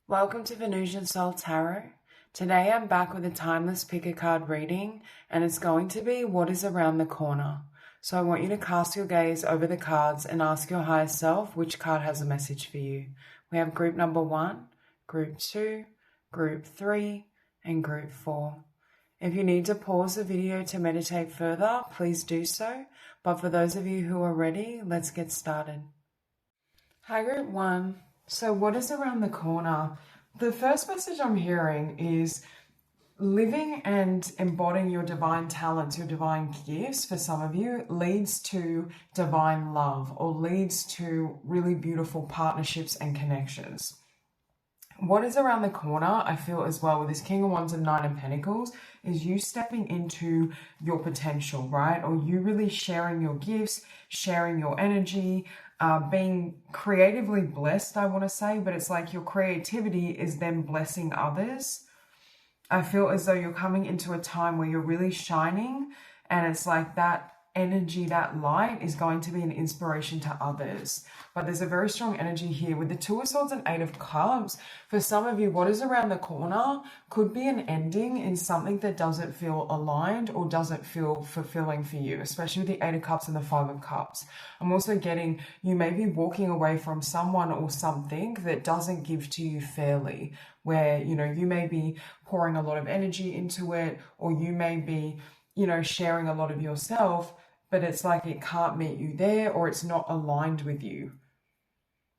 Welcome to Venusian Soul Tarot. Today I'm back with a timeless pick a card reading, and it's going to be what is around the corner. So I want you to cast your gaze over the cards and ask your higher self which card has a message for you. We have group number 1, group 2, group 3, and group 4. If you need to pause the video to meditate further, please do so. But for those of you who are ready, let's get started. Hi, group 1. So what is around the corner? The first message I'm hearing is living and embodying your divine talents, your divine gifts for some of you leads to divine love or leads to really beautiful partnerships and connections. What is around the corner, I feel as well with this King of Wands and Nine of Pentacles, is you stepping into your potential, right? Or you really sharing your gifts, sharing your energy, being creatively blessed, I want to say, but it's like your creativity is then blessing others. I feel as though you're coming into a time where you're really shining, and it's like that energy, that light is going to be an inspiration to others. But there's a very strong energy here with the Two of Swords and Eight of Cups. For some of you, what is around the corner could be an ending in something that doesn't feel aligned or doesn't feel fulfilling for you, especially with the Eight of Cups and the Five of Cups. I'm also getting you may be walking away from someone or something that doesn't give to you fairly, where, you may be pouring a lot of energy into it, or you may be, sharing a lot of yourself, but it's like it can't meet you there, or it's not aligned with you.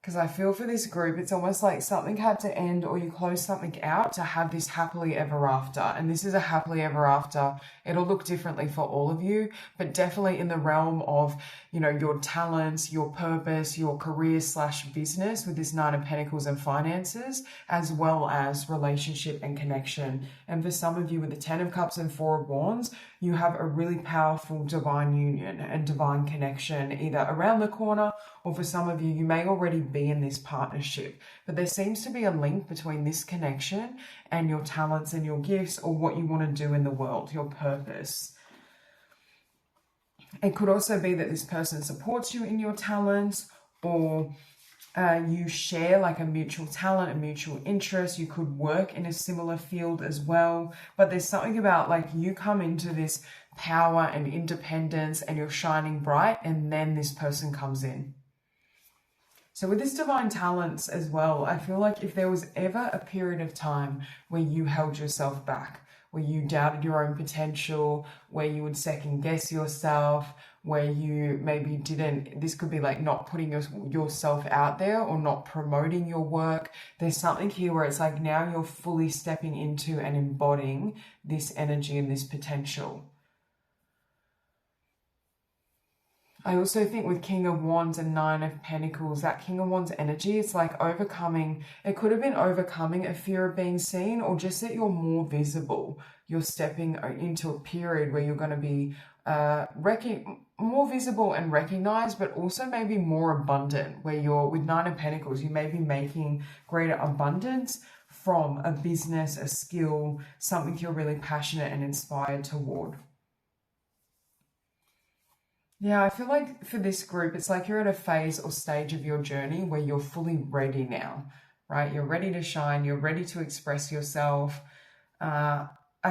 Because I feel for this group, it's almost like something had to end, or you close something out to have this happily ever after. And this is a happily ever after. It'll look differently for all of you, but definitely in the realm of, your talents, your purpose, your career / business with this Nine of Pentacles and finances, as well as relationship and connection. And for some of you with the Ten of Cups and Four of Wands, you have a really powerful divine union and divine connection either around the corner, or for some of you, you may already be in this partnership. But there seems to be a link between this connection and your talents and your gifts, or what you want to do in the world, your purpose. It could also be that this person supports you in your talents, or you share like a mutual talent, a mutual interest. You could work in a similar field as well. But there's something about like you come into this power and independence and you're shining bright, and then this person comes in. So with this divine talents as well, I feel like if there was ever a period of time where you held yourself back, where you doubted your own potential, where you would second guess yourself, where you maybe didn't, this could be like not putting yourself out there or not promoting your work. There's something here where it's like now you're fully stepping into and embodying this energy and this potential. I also think with King of Wands and Nine of Pentacles, that King of Wands energy, it's like overcoming, it could have been overcoming a fear of being seen, or just that you're more visible. You're stepping into a period where you're going to be more visible and recognized, but also maybe more abundant, where you're with Nine of Pentacles, you may be making greater abundance from a business, a skill, something you're really passionate and inspired toward. Yeah, I feel like for this group, it's like you're at a phase or stage of your journey where you're fully ready now, right? You're ready to shine. You're ready to express yourself. I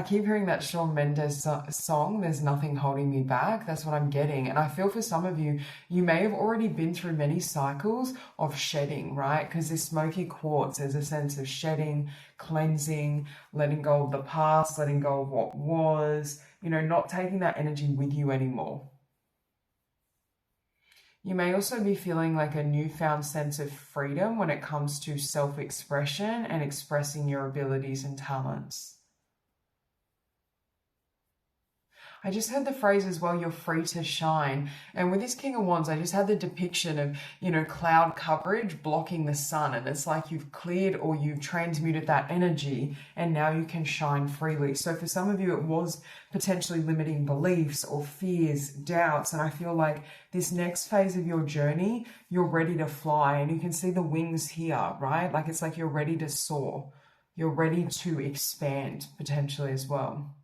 keep hearing that Shawn Mendes song, There's Nothing Holding Me Back. That's what I'm getting. And I feel for some of you, you may have already been through many cycles of shedding, right? Because this Smokey Quartz, there's a sense of shedding, cleansing, letting go of the past, letting go of what was, not taking that energy with you anymore. You may also be feeling like a newfound sense of freedom when it comes to self-expression and expressing your abilities and talents. I just heard the phrase as well, you're free to shine. And with this King of Wands, I just had the depiction of, cloud coverage blocking the sun. And it's like you've cleared or you've transmuted that energy, and now you can shine freely. So for some of you, it was potentially limiting beliefs or fears, doubts. And I feel like this next phase of your journey, you're ready to fly, and you can see the wings here, right? Like it's like you're ready to soar. You're ready to expand potentially as well.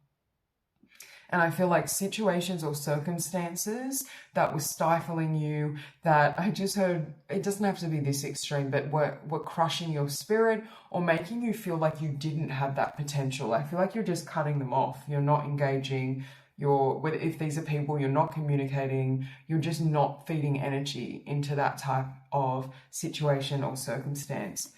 And I feel like situations or circumstances that were stifling you, that I just heard, it doesn't have to be this extreme, but were crushing your spirit or making you feel like you didn't have that potential. I feel like you're just cutting them off. You're not engaging. If these are people you're not communicating, you're just not feeding energy into that type of situation or circumstance.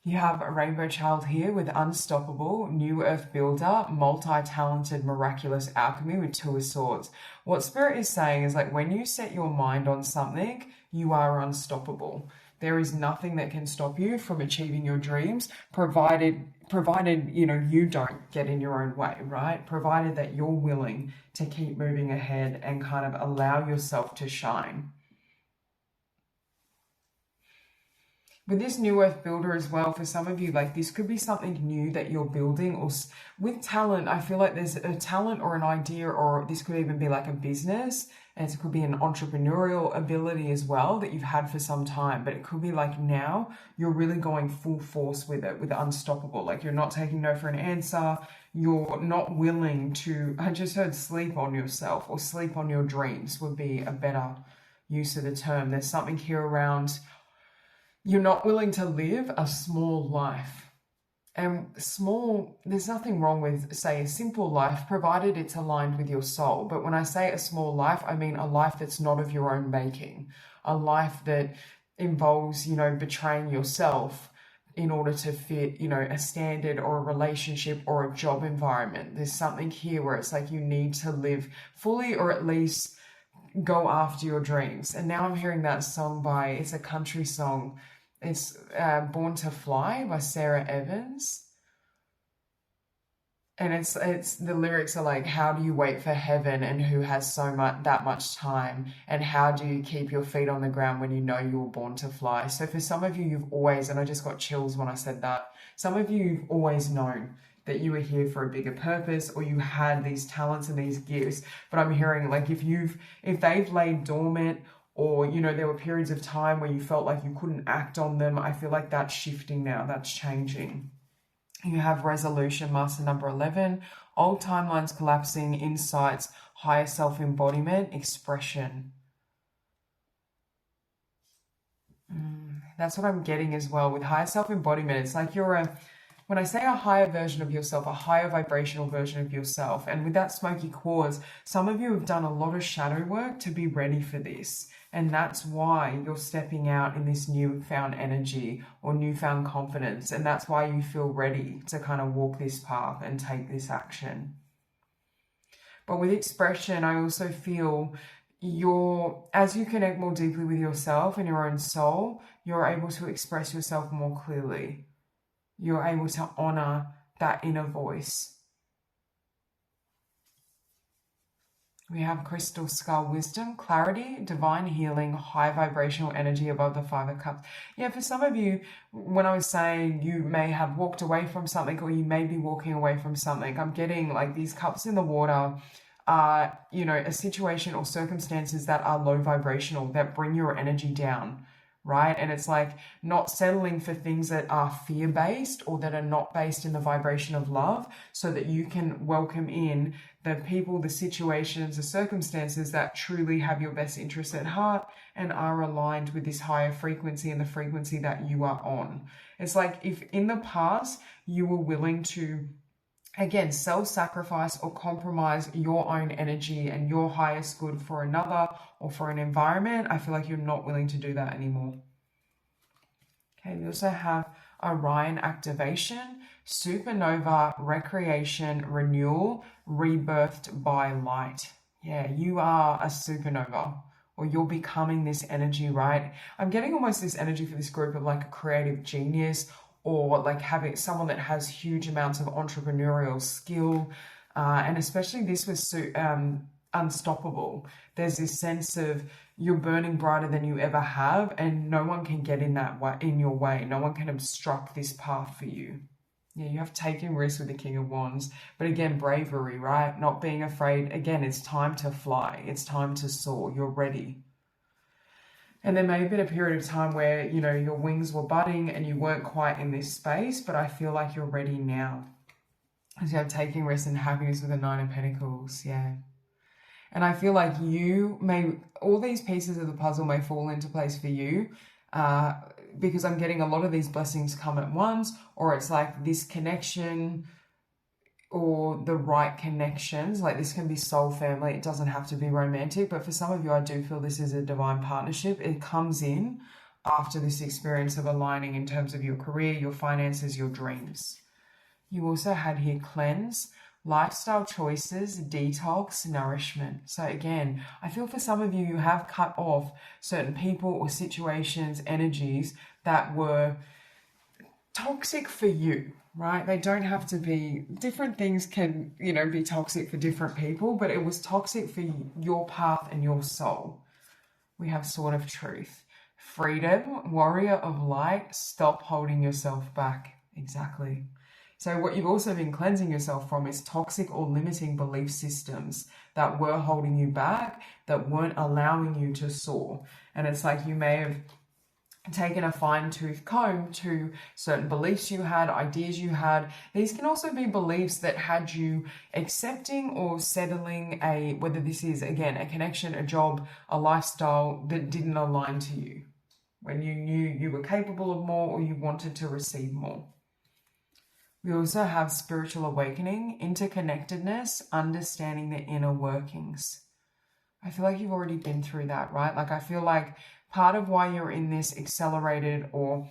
You have a rainbow child here with unstoppable, new earth builder, multi-talented, miraculous alchemy with 2 of swords. What spirit is saying is like when you set your mind on something, you are unstoppable. There is nothing that can stop you from achieving your dreams, provided you don't get in your own way, right? Provided that you're willing to keep moving ahead and kind of allow yourself to shine. With this new earth builder as well, for some of you, like this could be something new that you're building, or with talent, I feel like there's a talent or an idea, or this could even be like a business, and it could be an entrepreneurial ability as well that you've had for some time, but it could be like now you're really going full force with it, with unstoppable. Like you're not taking no for an answer. You're not willing to, I just heard sleep on yourself, or sleep on your dreams would be a better use of the term. There's something here around you're not willing to live a small life. And small, there's nothing wrong with, say, a simple life, provided it's aligned with your soul. But when I say a small life, I mean a life that's not of your own making. A life that involves, betraying yourself in order to fit, a standard or a relationship or a job environment. There's something here where it's like you need to live fully, or at least go after your dreams. And now I'm hearing that song it's a country song. It's Born to Fly by Sarah Evans. And it's the lyrics are like, how do you wait for heaven, and who has that much time? And how do you keep your feet on the ground when you know you were born to fly? So for some of you, you've always, and I just got chills when I said that, some of you, you've always known that you were here for a bigger purpose, or you had these talents and these gifts. But I'm hearing like if they've laid dormant, or there were periods of time where you felt like you couldn't act on them, I feel like that's shifting now, that's changing. You have resolution, master number 11, old timelines collapsing, insights, higher self-embodiment, expression. That's what I'm getting as well with higher self-embodiment. It's like when I say a higher version of yourself, a higher vibrational version of yourself, and with that Smokey Quartz, some of you have done a lot of shadow work to be ready for this. And that's why you're stepping out in this newfound energy or newfound confidence. And that's why you feel ready to kind of walk this path and take this action. But with expression, I also feel as you connect more deeply with yourself and your own soul, you're able to express yourself more clearly. You're able to honor that inner voice. We have crystal skull wisdom, clarity, divine healing, high vibrational energy above the 5 of cups. Yeah, for some of you, when I was saying you may have walked away from something, or you may be walking away from something, I'm getting like these cups in the water are, a situation or circumstances that are low vibrational, that bring your energy down. Right? And it's like not settling for things that are fear-based or that are not based in the vibration of love, so that you can welcome in the people, the situations, the circumstances that truly have your best interests at heart and are aligned with this higher frequency and the frequency that you are on. It's like if in the past you were willing to, again, self-sacrifice or compromise your own energy and your highest good for another or for an environment, I feel like you're not willing to do that anymore. Okay, we also have Orion activation, supernova, recreation, renewal, rebirthed by light. Yeah, you are a supernova, or you're becoming this energy, right? I'm getting almost this energy for this group of like a creative genius, or like having someone that has huge amounts of entrepreneurial skill. And especially this was unstoppable. There's this sense of you're burning brighter than you ever have, and no one can get in your way. No one can obstruct this path for you. Yeah, you have taken risks with the King of Wands. But again, bravery, right? Not being afraid. Again, it's time to fly. It's time to soar. You're ready. And there may have been a period of time where, your wings were budding and you weren't quite in this space, but I feel like you're ready now. As you have taking rest and happiness with the Nine of Pentacles, yeah. And I feel like you may, all these pieces of the puzzle may fall into place for you, because I'm getting a lot of these blessings come at once, or it's like this connection or the right connections. Like this can be soul family. It doesn't have to be romantic, but for some of you, I do feel this is a divine partnership. It comes in after this experience of aligning in terms of your career, your finances, your dreams. You also had here cleanse, lifestyle choices, detox, nourishment. So again, I feel for some of you, you have cut off certain people or situations, energies that were toxic for you, right? They don't have to be, different things can, be toxic for different people, but it was toxic for your path and your soul. We have Sword of Truth. Freedom, warrior of light, stop holding yourself back. Exactly. So what you've also been cleansing yourself from is toxic or limiting belief systems that were holding you back, that weren't allowing you to soar. And it's like you may have taken a fine-tooth comb to certain beliefs you had, ideas you had. These can also be beliefs that had you accepting or settling whether this is, again, a connection, a job, a lifestyle that didn't align to you, when you knew you were capable of more or you wanted to receive more. We also have spiritual awakening, interconnectedness, understanding the inner workings. I feel like you've already been through that, right? Like I feel like part of why you're in this accelerated or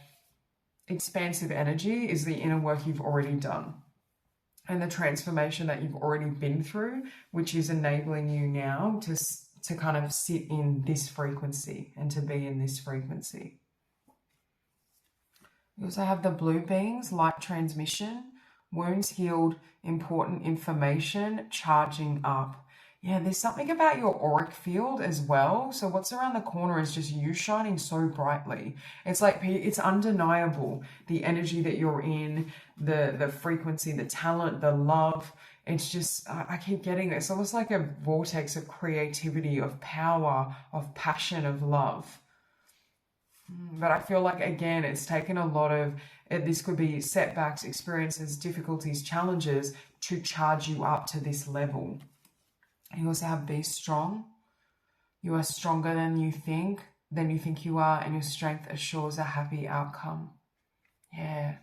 expansive energy is the inner work you've already done and the transformation that you've already been through, which is enabling you now to kind of sit in this frequency and to be in this frequency. You also have the blue beings, light transmission, wounds healed, important information, charging up. Yeah, there's something about your auric field as well. So what's around the corner is just you shining so brightly. It's like, it's undeniable, the energy that you're in, the frequency, the talent, the love. It's just, I keep getting it. It's almost like a vortex of creativity, of power, of passion, of love. But I feel like, again, it's taken a lot of, this could be setbacks, experiences, difficulties, challenges to charge you up to this level. You also have be strong. You are stronger than you think you are, and your strength assures a happy outcome. Yeah.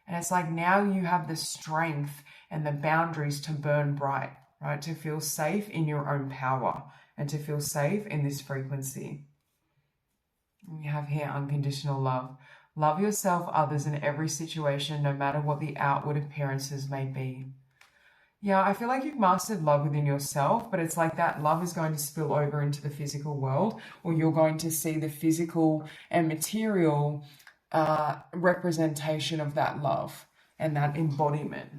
And it's like now you have the strength and the boundaries to burn bright, right? To feel safe in your own power and to feel safe in this frequency. You have here unconditional love. Love yourself, others, in every situation, no matter what the outward appearances may be. Yeah, I feel like you've mastered love within yourself, but it's like that love is going to spill over into the physical world, or you're going to see the physical and material representation of that love and that embodiment.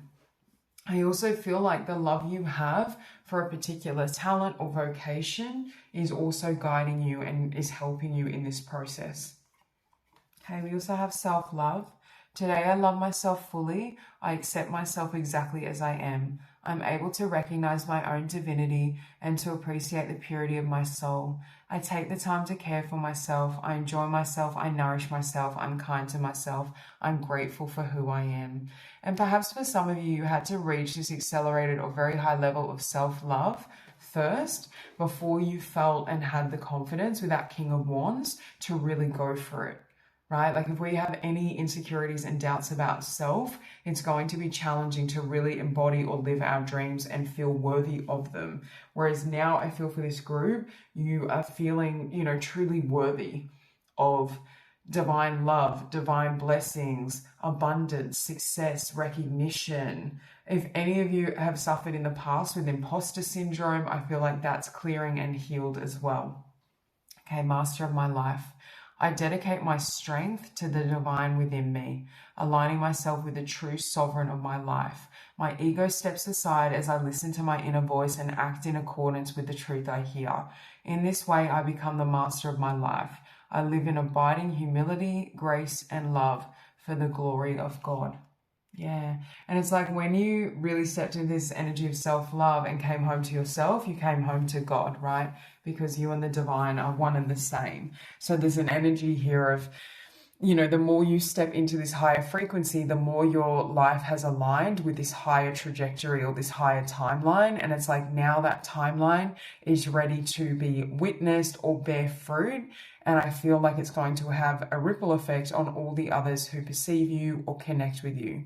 I also feel like the love you have for a particular talent or vocation is also guiding you and is helping you in this process. Okay, we also have self-love. Today I love myself fully. I accept myself exactly as I am. I'm able to recognize my own divinity and to appreciate the purity of my soul. I take the time to care for myself. I enjoy myself. I nourish myself. I'm kind to myself. I'm grateful for who I am. And perhaps for some of you, you had to reach this accelerated or very high level of self-love first before you felt and had the confidence with that King of Wands to really go for it. Right? Like if we have any insecurities and doubts about self, it's going to be challenging to really embody or live our dreams and feel worthy of them. Whereas now I feel for this group, you are feeling, truly worthy of divine love, divine blessings, abundance, success, recognition. If any of you have suffered in the past with imposter syndrome, I feel like that's clearing and healed as well. Okay, master of my life. I dedicate my strength to the divine within me, aligning myself with the true sovereign of my life. My ego steps aside as I listen to my inner voice and act in accordance with the truth I hear. In this way, I become the master of my life. I live in abiding humility, grace, and love for the glory of God. Yeah. And it's like when you really stepped into this energy of self-love and came home to yourself, you came home to God, right? Because you and the divine are one and the same. So there's an energy here of the more you step into this higher frequency, the more your life has aligned with this higher trajectory or this higher timeline. And it's like now that timeline is ready to be witnessed or bear fruit. And I feel like it's going to have a ripple effect on all the others who perceive you or connect with you.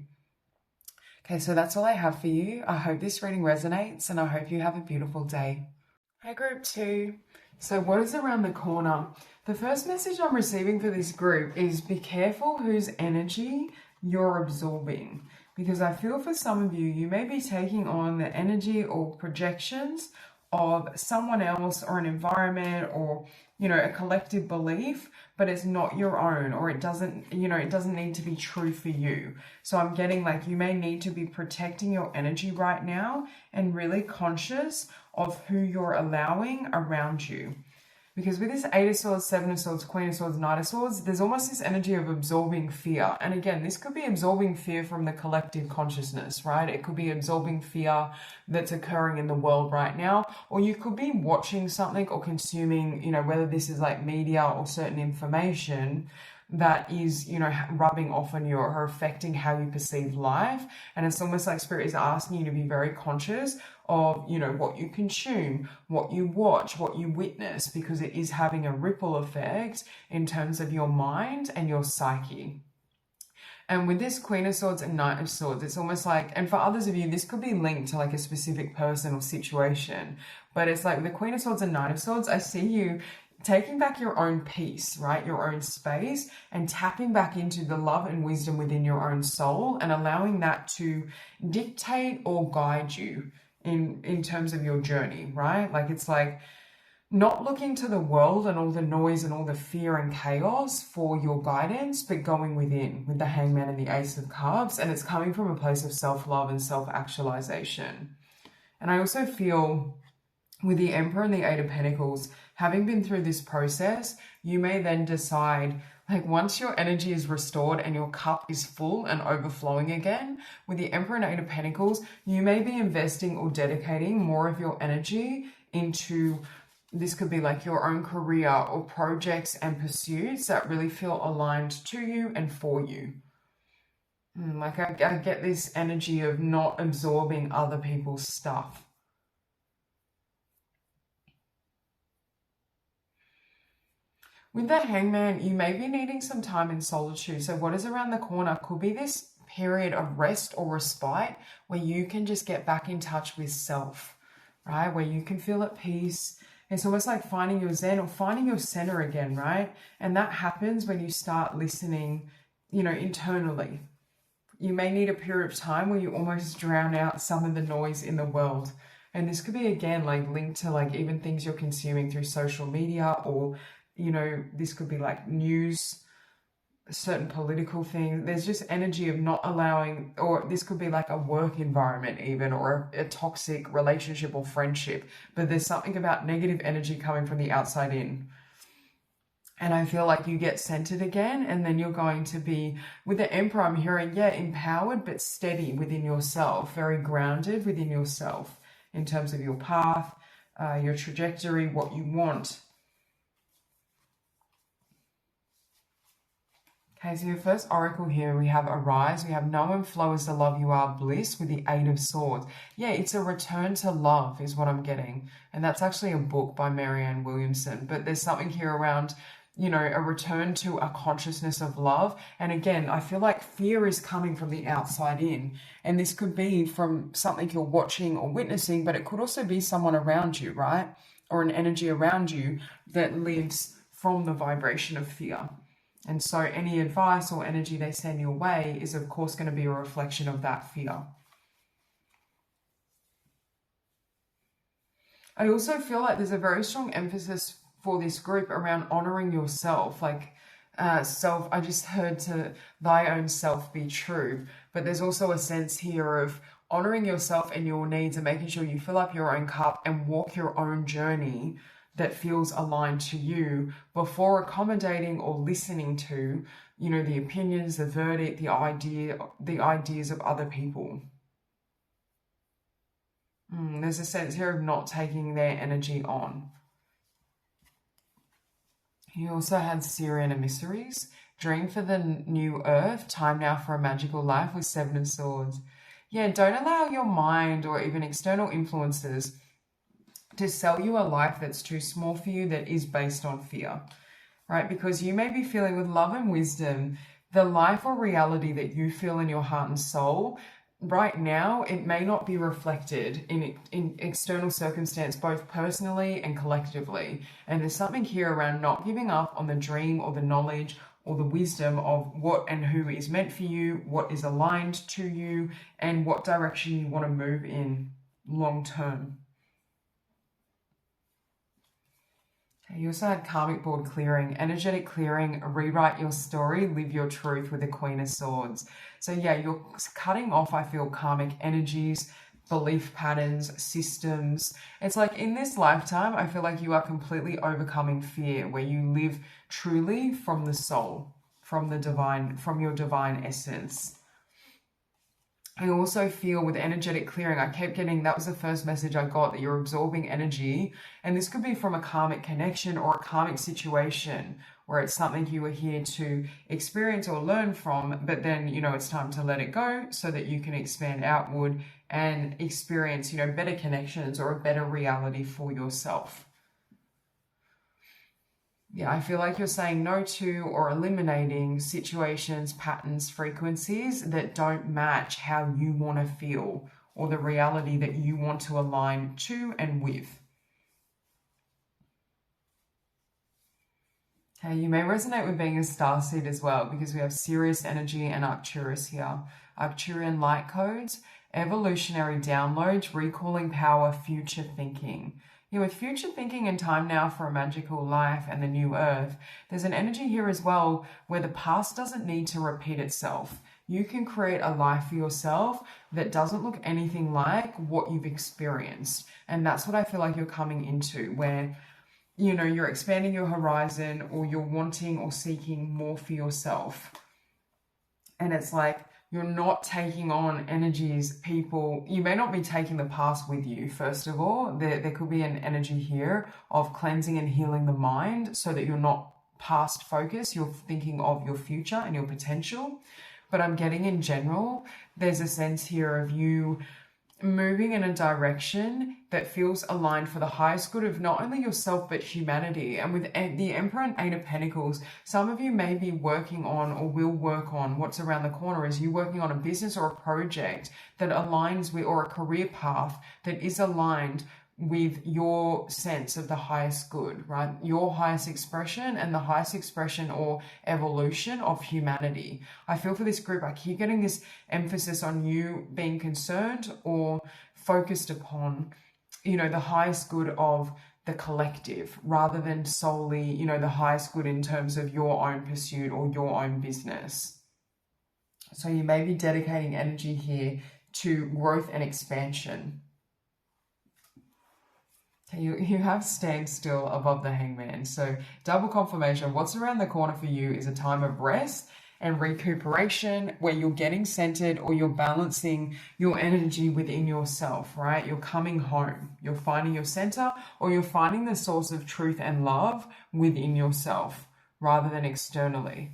Okay, so that's all I have for you. I hope this reading resonates and I hope you have a beautiful day. Hi, group 2. So what is around the corner? The first message I'm receiving for this group is be careful whose energy you're absorbing. Because I feel for some of you, you may be taking on the energy or projections of someone else or an environment or, a collective belief, but it's not your own, or it doesn't need to be true for you. So I'm getting like you may need to be protecting your energy right now and really conscious of who you're allowing around you. Because with this 8 of Swords, 7 of Swords, Queen of Swords, Knight of Swords, there's almost this energy of absorbing fear. And again, this could be absorbing fear from the collective consciousness, right? It could be absorbing fear that's occurring in the world right now. Or you could be watching something or consuming, whether this is like media or certain information that is, rubbing off on you or affecting how you perceive life. And it's almost like Spirit is asking you to be very conscious of, what you consume, what you watch, what you witness, because it is having a ripple effect in terms of your mind and your psyche. And with this Queen of Swords and Knight of Swords, it's almost like, and for others of you, this could be linked to like a specific person or situation, but it's like the Queen of Swords and Knight of Swords, I see you taking back your own peace, right? Your own space, and tapping back into the love and wisdom within your own soul and allowing that to dictate or guide you in terms of your journey, right? Like it's like not looking to the world and all the noise and all the fear and chaos for your guidance, but going within with the Hangman and the Ace of Cups. And it's coming from a place of self-love and self-actualization. And I also feel with the Emperor and the Eight of Pentacles, having been through this process, you may then decide, like once your energy is restored and your cup is full and overflowing again, with the Emperor and Eight of Pentacles, you may be investing or dedicating more of your energy into, this could be like your own career or projects and pursuits that really feel aligned to you and for you. Like I get this energy of not absorbing other people's stuff. With the Hangman, you may be needing some time in solitude. So what is around the corner could be this period of rest or respite where you can just get back in touch with self, right? Where you can feel at peace. It's almost like finding your zen or finding your center again, right? And that happens when you start listening, internally. You may need a period of time where you almost drown out some of the noise in the world. And this could be, again, like linked to like even things you're consuming through social media, or this could be like news, certain political things. There's just energy of not allowing, or this could be like a work environment even, or a toxic relationship or friendship. But there's something about negative energy coming from the outside in. And I feel like you get centered again, and then you're going to be, with the Emperor, I'm hearing, empowered but steady within yourself, very grounded within yourself in terms of your path, your trajectory, what you want. Okay, so your first oracle here, we have Arise. We have Know and Flow as the love you are, bliss, with the Eight of Swords. Yeah, it's a return to love is what I'm getting. And that's actually a book by Marianne Williamson. But there's something here around, a return to a consciousness of love. And again, I feel like fear is coming from the outside in. And this could be from something you're watching or witnessing, but it could also be someone around you, right? Or an energy around you that lives from the vibration of fear. And so any advice or energy they send your way is, of course, going to be a reflection of that fear. I also feel like there's a very strong emphasis for this group around honoring yourself. Like I just heard to thy own self be true. But there's also a sense here of honoring yourself and your needs and making sure you fill up your own cup and walk your own journey that feels aligned to you before accommodating or listening to, the opinions, the verdict, the ideas of other people. There's a sense here of not taking their energy on. You also had Syrian emissaries, Dream for the new earth. Time now for a magical life with Seven of Swords. Yeah, don't allow your mind or even external influences to sell you a life that's too small for you, that is based on fear, right? Because you may be feeling with love and wisdom, the life or reality that you feel in your heart and soul right now, it may not be reflected in external circumstance, both personally and collectively. And there's something here around not giving up on the dream or the knowledge or the wisdom of what and who is meant for you, what is aligned to you, and what direction you want to move in long term. You also had karmic board clearing, energetic clearing, rewrite your story, live your truth with the Queen of Swords. So yeah, you're cutting off, I feel, karmic energies, belief patterns, systems. It's like in this lifetime, I feel like you are completely overcoming fear, where you live truly from the soul, from the divine, from your divine essence. I also feel with energetic clearing, I kept getting, that was the first message I got, that you're absorbing energy. And this could be from a karmic connection or a karmic situation where it's something you were here to experience or learn from, but then, you know, it's time to let it go so that you can expand outward and experience, you know, better connections or a better reality for yourself. Yeah, I feel like you're saying no to or eliminating situations, patterns, frequencies that don't match how you want to feel or the reality that you want to align to and with. Okay, you may resonate with being a starseed as well, because we have Sirius energy and Arcturus here. Arcturian light codes, evolutionary downloads, recalling power, future thinking. Yeah, with future thinking and time now for a magical life and the new earth, there's an energy here as well where the past doesn't need to repeat itself. You can create a life for yourself that doesn't look anything like what you've experienced. And that's what I feel like you're coming into, where, you know, you're expanding your horizon or you're wanting or seeking more for yourself. And it's like, you're not taking on energies, people. You may not be taking the past with you, first of all. There could be an energy here of cleansing and healing the mind so that you're not past focused. You're thinking of your future and your potential. But I'm getting in general, there's a sense here of you moving in a direction that feels aligned for the highest good of not only yourself but humanity. And with the Emperor and Eight of Pentacles, some of you may be working on or will work on, what's around the corner is you working on a business or a project that aligns with, or a career path that is aligned with your sense of the highest good, right? Your highest expression and the highest expression or evolution of humanity. I feel for this group, I keep getting this emphasis on you being concerned or focused upon, you know, the highest good of the collective rather than solely, you know, the highest good in terms of your own pursuit or your own business. So you may be dedicating energy here to growth and expansion. You have stand still above the Hangman. So double confirmation, what's around the corner for you is a time of rest and recuperation where you're getting centered or you're balancing your energy within yourself, right? You're coming home. You're finding your center or you're finding the source of truth and love within yourself rather than externally.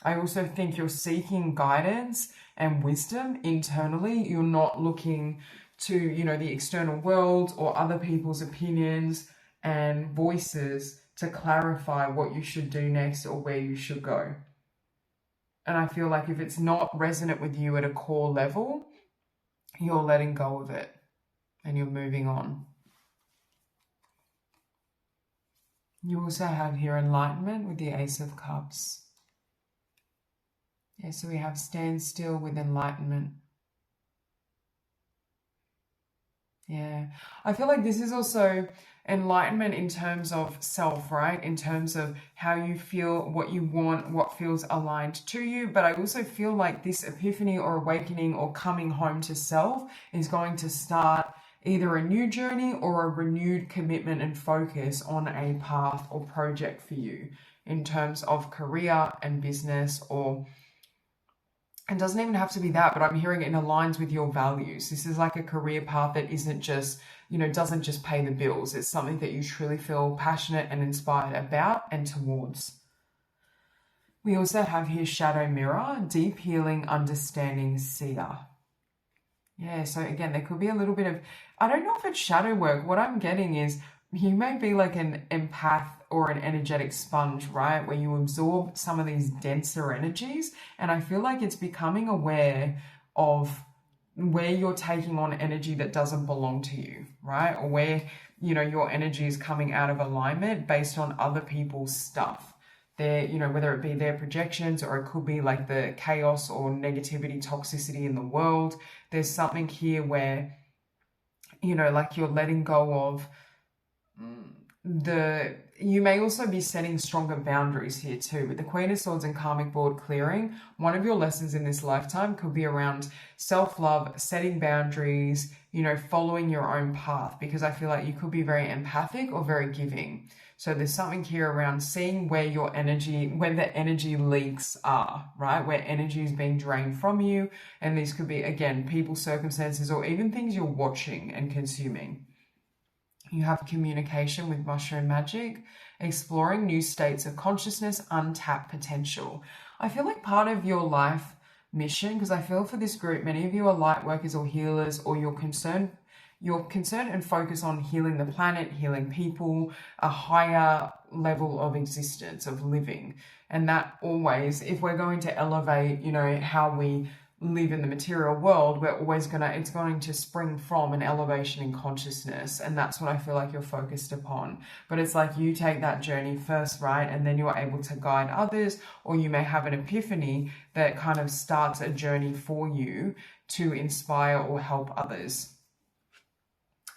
I also think you're seeking guidance and wisdom internally. You're not looking to, you know, the external world or other people's opinions and voices to clarify what you should do next or where you should go. And I feel like if it's not resonant with you at a core level, you're letting go of it and you're moving on. You also have here enlightenment with the Ace of Cups. Yeah, so we have stand still with enlightenment. Yeah, I feel like this is also enlightenment in terms of self, right? In terms of how you feel, what you want, what feels aligned to you. But I also feel like this epiphany or awakening or coming home to self is going to start either a new journey or a renewed commitment and focus on a path or project for you in terms of career and business, or it doesn't even have to be that, but I'm hearing it aligns with your values. This is like a career path that isn't just, you know, doesn't just pay the bills. It's something that you truly feel passionate and inspired about and towards. We also have here shadow mirror, deep healing, understanding, seer. Yeah, so again, there could be a little bit of, I don't know if it's shadow work. What I'm getting is you may be like an empath or an energetic sponge, right? Where you absorb some of these denser energies. And I feel like it's becoming aware of where you're taking on energy that doesn't belong to you, right? Or where, your energy is coming out of alignment based on other people's stuff. Their, whether it be their projections or it could be like the chaos or negativity, toxicity in the world. There's something here where, like you're letting go of you may also be setting stronger boundaries here too. With the Queen of Swords and karmic board clearing, one of your lessons in this lifetime could be around self-love, setting boundaries, following your own path, because I feel like you could be very empathic or very giving. So there's something here around seeing where the energy leaks are, right? Where energy is being drained from you. And these could be, again, people, circumstances, or even things you're watching and consuming. You have communication with mushroom magic, exploring new states of consciousness, untapped potential. I feel like part of your life mission, because I feel for this group, many of you are light workers or healers, or you're concerned and focus on healing the planet, healing people, a higher level of existence, of living. And that always, if we're going to elevate, how we live in the material world, it's going to spring from an elevation in consciousness. And that's what I feel like you're focused upon. But it's like you take that journey first, right? And then you're able to guide others, or you may have an epiphany that kind of starts a journey for you to inspire or help others.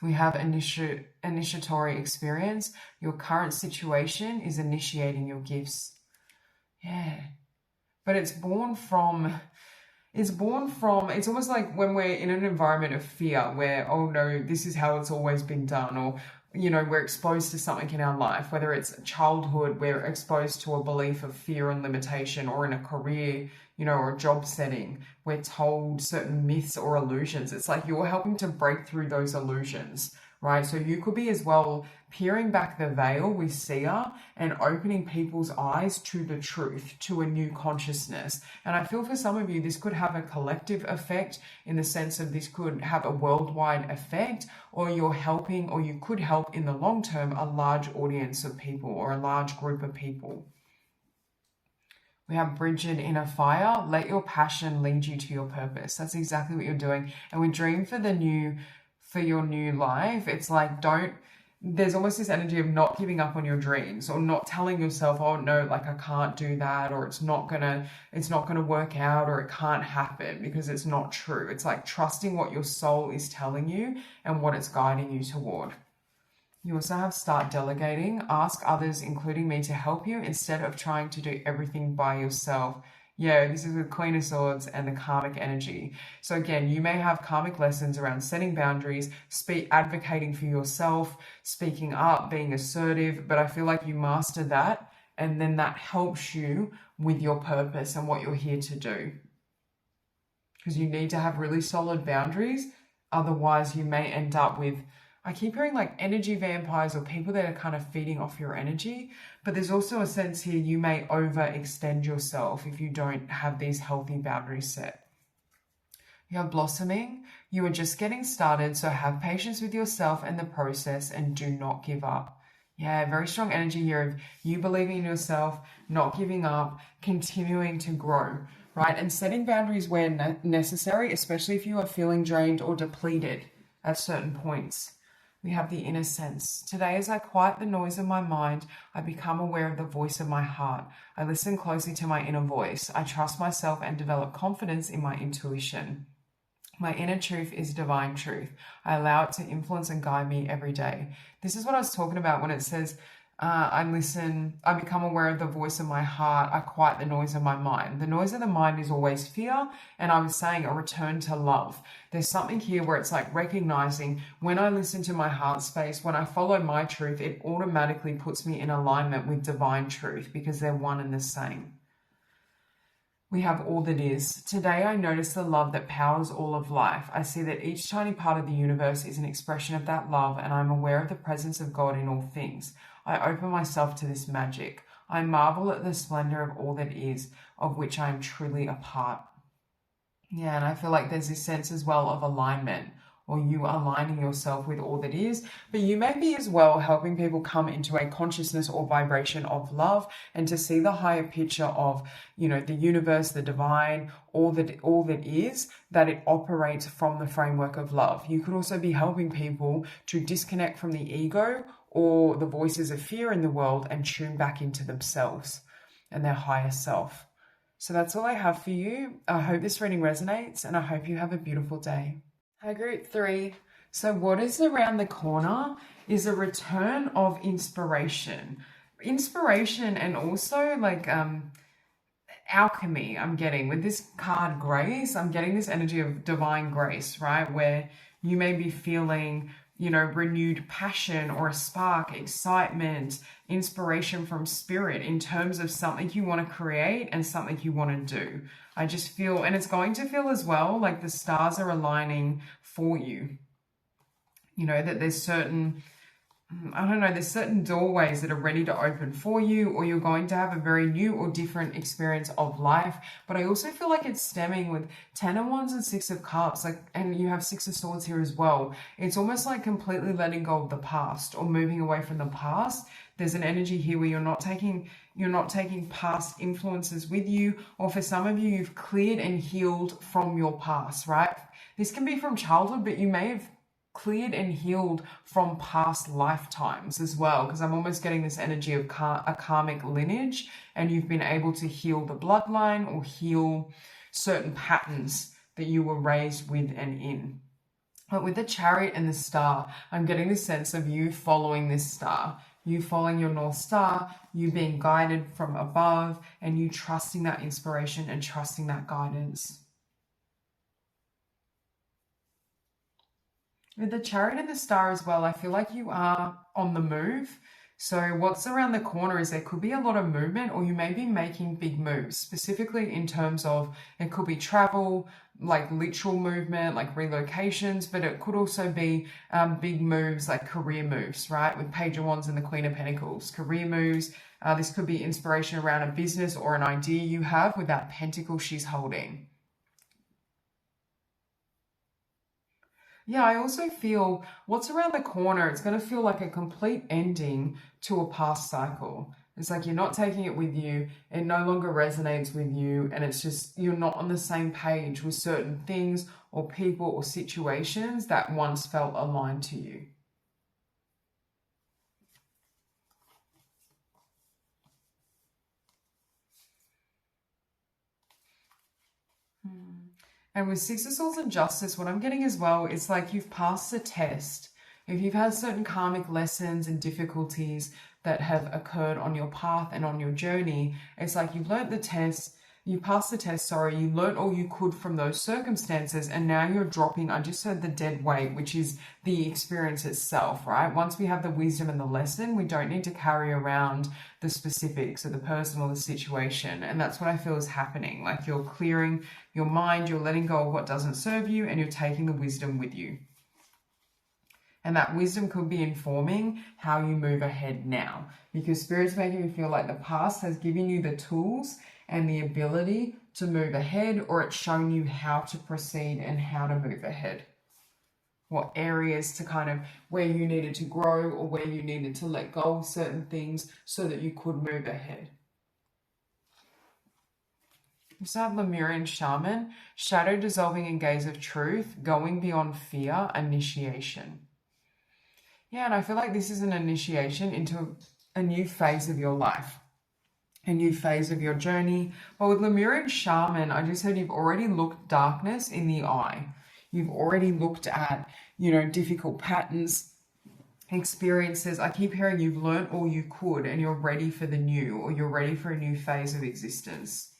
We have initiatory experience. Your current situation is initiating your gifts. Yeah. But it's almost like when we're in an environment of fear where, oh no, this is how it's always been done, or, we're exposed to something in our life, whether it's childhood, we're exposed to a belief of fear and limitation, or in a career, or a job setting, we're told certain myths or illusions. It's like you're helping to break through those illusions, right? So you could be as well peering back the veil with seer and opening people's eyes to the truth, to a new consciousness. And I feel for some of you, this could have a collective effect in the sense of this could have a worldwide effect, or you could help in the long term a large audience of people or a large group of people. We have Bridget in a fire. Let your passion lead you to your purpose. That's exactly what you're doing. And we dream for your new life. It's like, there's almost this energy of not giving up on your dreams, or not telling yourself, oh no, like I can't do that, or it's not gonna work out, or it can't happen, because it's not true. It's like trusting what your soul is telling you and what it's guiding you toward. You also have start delegating. Ask others, including me, to help you instead of trying to do everything by yourself. Yeah, this is with Queen of Swords and the karmic energy. So again, you may have karmic lessons around setting boundaries, advocating for yourself, speaking up, being assertive, but I feel like you master that, and then that helps you with your purpose and what you're here to do. Because you need to have really solid boundaries, otherwise you may end up with, I keep hearing like energy vampires, or people that are kind of feeding off your energy. But there's also a sense here you may overextend yourself if you don't have these healthy boundaries set. You have blossoming. You are just getting started, so have patience with yourself and the process, and do not give up. Yeah, very strong energy here of you believing in yourself, not giving up, continuing to grow, right? And setting boundaries where necessary, especially if you are feeling drained or depleted at certain points. We have the inner sense. Today, as I quiet the noise of my mind, I become aware of the voice of my heart. I listen closely to my inner voice. I trust myself and develop confidence in my intuition. My inner truth is divine truth. I allow it to influence and guide me every day. This is what I was talking about when it says, I become aware of the voice of my heart, I quiet the noise of my mind. The noise of the mind is always fear, and I was saying a return to love. There's something here where it's like recognizing when I listen to my heart space, when I follow my truth, it automatically puts me in alignment with divine truth, because they're one and the same. We have all that is. Today I notice the love that powers all of life. I see that each tiny part of the universe is an expression of that love, and I'm aware of the presence of God in all things. I open myself to this magic. I marvel at the splendor of all that is, of which I am truly a part. Yeah, and I feel like there's this sense as well of alignment, or you aligning yourself with all that is, but you may be as well helping people come into a consciousness or vibration of love and to see the higher picture of, the universe, the divine, all that is, that it operates from the framework of love. You could also be helping people to disconnect from the ego or the voices of fear in the world and tune back into themselves and their higher self. So that's all I have for you. I hope this reading resonates and I hope you have a beautiful day. Hi, Group 3. So what is around the corner is a return of inspiration. Inspiration and also like alchemy I'm getting. With this card grace, I'm getting this energy of divine grace, right? Where you may be feeling, renewed passion or a spark, excitement, inspiration from spirit in terms of something you want to create and something you want to do. I just feel, and it's going to feel as well like the stars are aligning for you. That there's certain doorways that are ready to open for you, or you're going to have a very new or different experience of life. But I also feel like it's stemming with 10 of Wands and 6 of Cups, and you have 6 of Swords here as well. It's almost like completely letting go of the past or moving away from the past. There's an energy here where you're not taking past influences with you, or for some of you, you've cleared and healed from your past, right? This can be from childhood, but you may have cleared and healed from past lifetimes as well, because I'm almost getting this energy of a karmic lineage, and you've been able to heal the bloodline or heal certain patterns that you were raised with and in. But with the Chariot and the Star, I'm getting this sense of you following this star, you following your North Star, you being guided from above, and you trusting that inspiration and trusting that guidance. With the Chariot and the Star as well, I feel like you are on the move. So what's around the corner is there could be a lot of movement, or you may be making big moves, specifically in terms of it could be travel, like literal movement, like relocations, but it could also be big moves like career moves, right? With Page of Wands and the Queen of Pentacles, career moves. This could be inspiration around a business or an idea you have with that pentacle she's holding. Yeah, I also feel what's around the corner, it's going to feel like a complete ending to a past cycle. It's like you're not taking it with you, it no longer resonates with you, and it's just you're not on the same page with certain things or people or situations that once felt aligned to you. And with Six of Swords and Justice, what I'm getting as well is like you've passed the test. If you've had certain karmic lessons and difficulties that have occurred on your path and on your journey, it's like you've learnt the test, you passed the test, you learnt all you could from those circumstances, and now you're dropping, I just said the dead weight, which is the experience itself, right? Once we have the wisdom and the lesson, we don't need to carry around the specifics of the person or the situation. And that's what I feel is happening. Like you're clearing your mind, you're letting go of what doesn't serve you, and you're taking the wisdom with you. And that wisdom could be informing how you move ahead now, because Spirit's making me feel like the past has given you the tools and the ability to move ahead, or it's shown you how to proceed and how to move ahead. What areas to kind of where you needed to grow or where you needed to let go of certain things so that you could move ahead. We also have Lemurian Shaman, shadow dissolving in gaze of truth, going beyond fear, initiation. Yeah, and I feel like this is an initiation into a new phase of your life, a new phase of your journey. But with Lemurian Shaman, I just heard you've already looked darkness in the eye. You've already looked at, difficult patterns, experiences. I keep hearing you've learned all you could and you're ready for the new, or you're ready for a new phase of existence.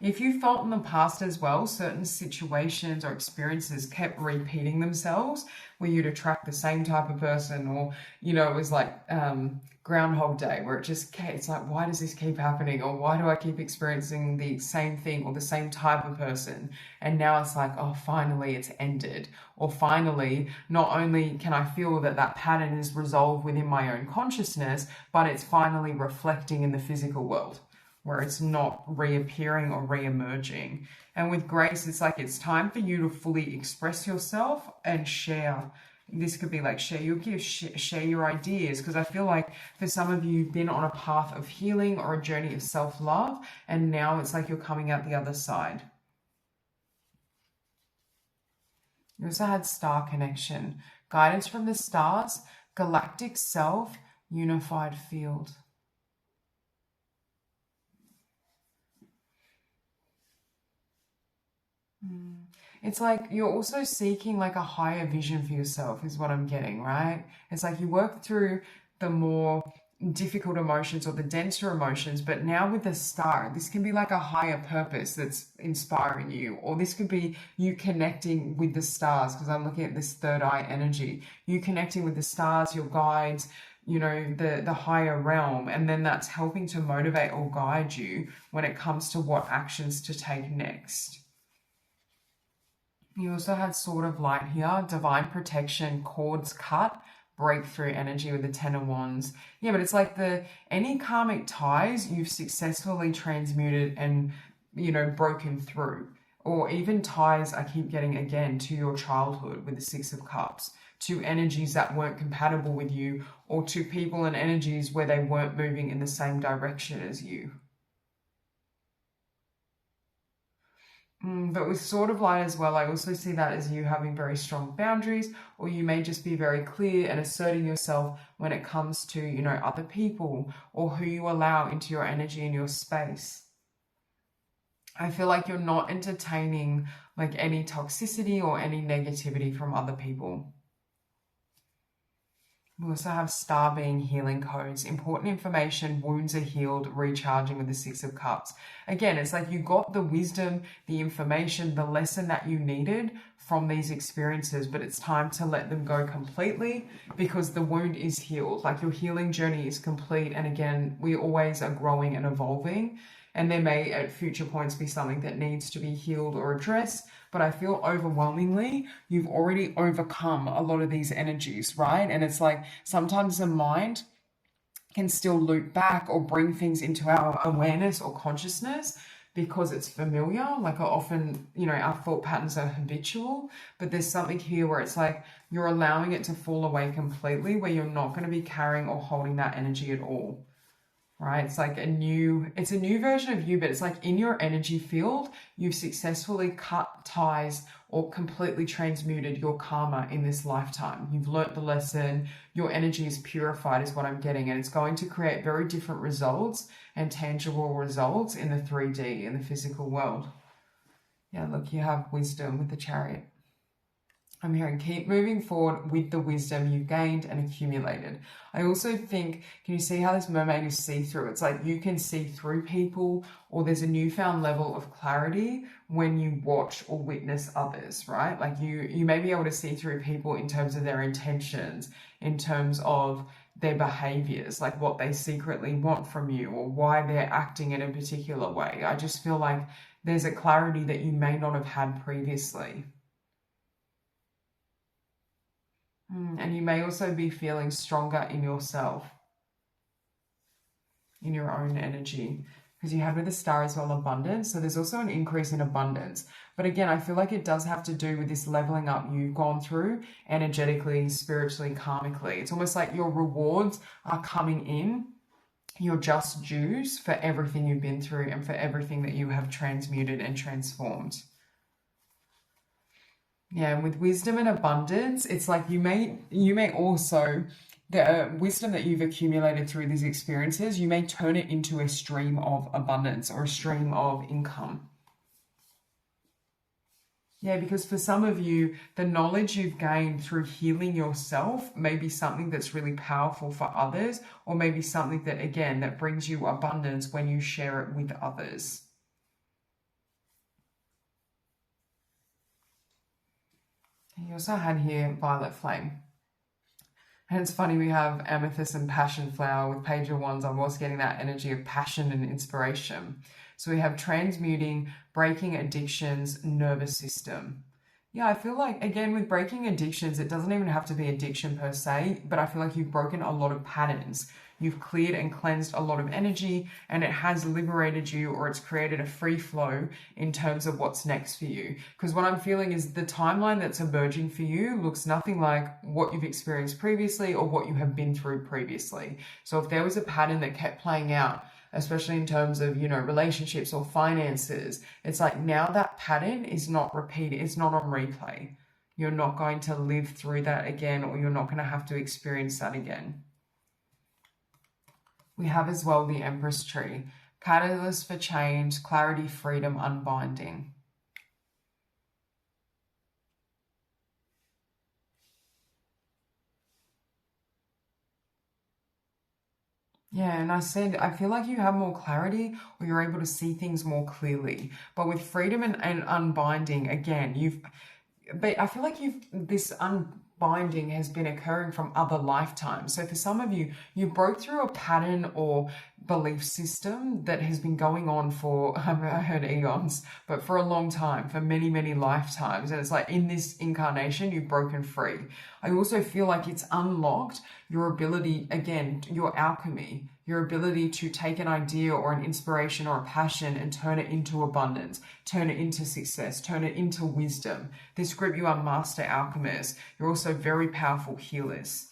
if you felt in the past as well, certain situations or experiences kept repeating themselves, where you'd attract the same type of person, or, you know, it was like Groundhog Day, where it's like, why does this keep happening? Or why do I keep experiencing the same thing or the same type of person? And now it's like, oh, finally it's ended. Or finally, not only can I feel that that pattern is resolved within my own consciousness, but it's finally reflecting in the physical world, where it's not reappearing or re-emerging. And with grace, it's like it's time for you to fully express yourself and share. This could be like share your gifts, share your ideas, because I feel like for some of you, you've been on a path of healing or a journey of self-love, and now it's like you're coming out the other side. You also had star connection, guidance from the stars, galactic self, unified field. It's like you're also seeking like a higher vision for yourself, is what I'm getting, right? It's like you work through the more difficult emotions or the denser emotions, but now with the star, this can be like a higher purpose that's inspiring you, or this could be you connecting with the stars, because I'm looking at this third eye energy, you connecting with the stars, your guides, you know, the higher realm, and then that's helping to motivate or guide you when it comes to what actions to take next. You also had Sword of Light here, divine protection, cords cut, breakthrough energy with the Ten of Wands. Yeah, but it's like any karmic ties you've successfully transmuted and, you know, broken through. Or even ties I keep getting again to your childhood with the Six of Cups, to energies that weren't compatible with you, or to people and energies where they weren't moving in the same direction as you. But with Sword of Light as well, I also see that as you having very strong boundaries, or you may just be very clear and asserting yourself when it comes to, you know, other people or who you allow into your energy and your space. I feel like you're not entertaining like any toxicity or any negativity from other people. We also have star being healing codes, important information, wounds are healed, recharging with the Six of Cups. Again, it's like you got the wisdom, the information, the lesson that you needed from these experiences, but it's time to let them go completely because the wound is healed. Like your healing journey is complete. And again, we always are growing and evolving. And there may at future points be something that needs to be healed or addressed. But I feel overwhelmingly you've already overcome a lot of these energies, right? And it's like sometimes the mind can still loop back or bring things into our awareness or consciousness because it's familiar. Like often, you know, our thought patterns are habitual, but there's something here where it's like you're allowing it to fall away completely, where you're not going to be carrying or holding that energy at all. Right? It's like it's a new version of you, but it's like in your energy field, you've successfully cut ties or completely transmuted your karma in this lifetime. You've learnt the lesson, your energy is purified is what I'm getting, and it's going to create very different results and tangible results in the 3D, in the physical world. Yeah, look, you have wisdom with the Chariot. I'm hearing keep moving forward with the wisdom you've gained and accumulated. I also think, can you see how this mermaid is see-through? It's like you can see through people, or there's a newfound level of clarity when you watch or witness others, right? Like you may be able to see through people in terms of their intentions, in terms of their behaviors, like what they secretly want from you or why they're acting in a particular way. I just feel like there's a clarity that you may not have had previously. And you may also be feeling stronger in yourself, in your own energy, because you have with the star as well abundance. So there's also an increase in abundance. But again, I feel like it does have to do with this leveling up you've gone through energetically, spiritually, karmically. It's almost like your rewards are coming in, your just dues for everything you've been through and for everything that you have transmuted and transformed. Yeah, and with wisdom and abundance, it's like you may also, the wisdom that you've accumulated through these experiences, you may turn it into a stream of abundance or a stream of income. Yeah, because for some of you, the knowledge you've gained through healing yourself may be something that's really powerful for others, or maybe something that, again, that brings you abundance when you share it with others. You also had here violet flame. And it's funny, we have amethyst and passion flower with page of wands. I was getting that energy of passion and inspiration. So we have transmuting, breaking addictions, nervous system. Yeah, I feel like, again, with breaking addictions, it doesn't even have to be addiction per se, but I feel like you've broken a lot of patterns. You've cleared and cleansed a lot of energy, and it has liberated you, or it's created a free flow in terms of what's next for you. Because what I'm feeling is the timeline that's emerging for you looks nothing like what you've experienced previously or what you have been through previously. So if there was a pattern that kept playing out, especially in terms of, relationships or finances, it's like now that pattern is not repeated, it's not on replay. You're not going to live through that again, or you're not going to have to experience that again. We have as well the Empress tree, catalyst for change, clarity, freedom, unbinding. Yeah, and I feel like you have more clarity, or you're able to see things more clearly. But with freedom and unbinding, again, but I feel like this unbinding has been occurring from other lifetimes. So for some of you, you broke through a pattern or belief system that has been going on for, I heard eons, but for a long time, for many, many lifetimes. And it's like in this incarnation, you've broken free. I also feel like it's unlocked your ability, again, your alchemy, your ability to take an idea or an inspiration or a passion and turn it into abundance, turn it into success, turn it into wisdom. This group, you are master alchemists. You're also very powerful healers.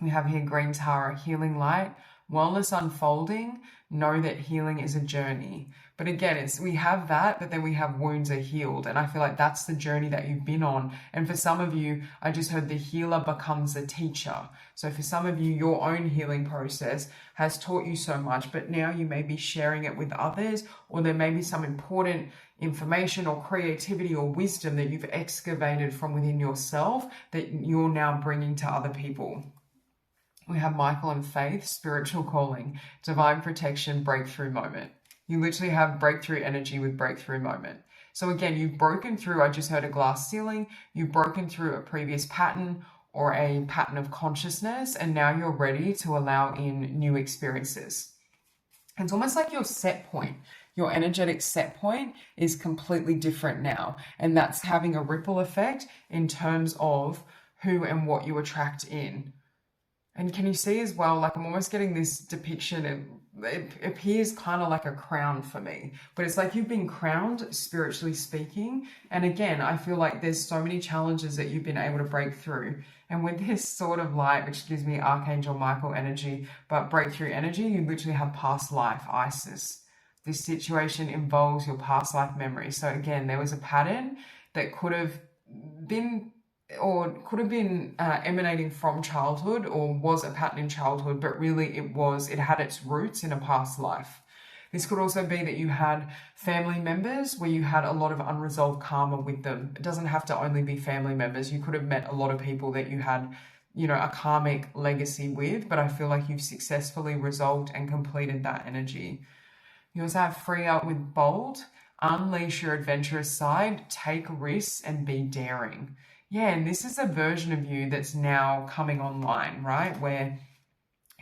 We have here green Tara, healing light, wellness unfolding. Know that healing is a journey. But again, we have that, but then we have wounds are healed. And I feel like that's the journey that you've been on. And for some of you, I just heard the healer becomes the teacher. So for some of you, your own healing process has taught you so much, but now you may be sharing it with others, or there may be some important information or creativity or wisdom that you've excavated from within yourself that you're now bringing to other people. We have Michael and Faith, spiritual calling, divine protection, breakthrough moment. You literally have breakthrough energy with breakthrough moment. So again, you've broken through, I just heard a glass ceiling, you've broken through a previous pattern or a pattern of consciousness, and now you're ready to allow in new experiences. It's almost like your set point, your energetic set point is completely different now. And that's having a ripple effect in terms of who and what you attract in. And can you see as well, like I'm almost getting this depiction, it appears kind of like a crown for me, but it's like you've been crowned spiritually speaking. And again, I feel like there's so many challenges that you've been able to break through. And with this sort of light, which gives me Archangel Michael energy, but breakthrough energy, you literally have past life, Isis. This situation involves your past life memory. So again, there was a pattern that could have been emanating from childhood, or was a pattern in childhood, but really it had its roots in a past life. This could also be that you had family members where you had a lot of unresolved karma with them. It doesn't have to only be family members. You could have met a lot of people that you had, a karmic legacy with, but I feel like you've successfully resolved and completed that energy. You also have free up with bold, unleash your adventurous side, take risks and be daring. Yeah, and this is a version of you that's now coming online, right? Where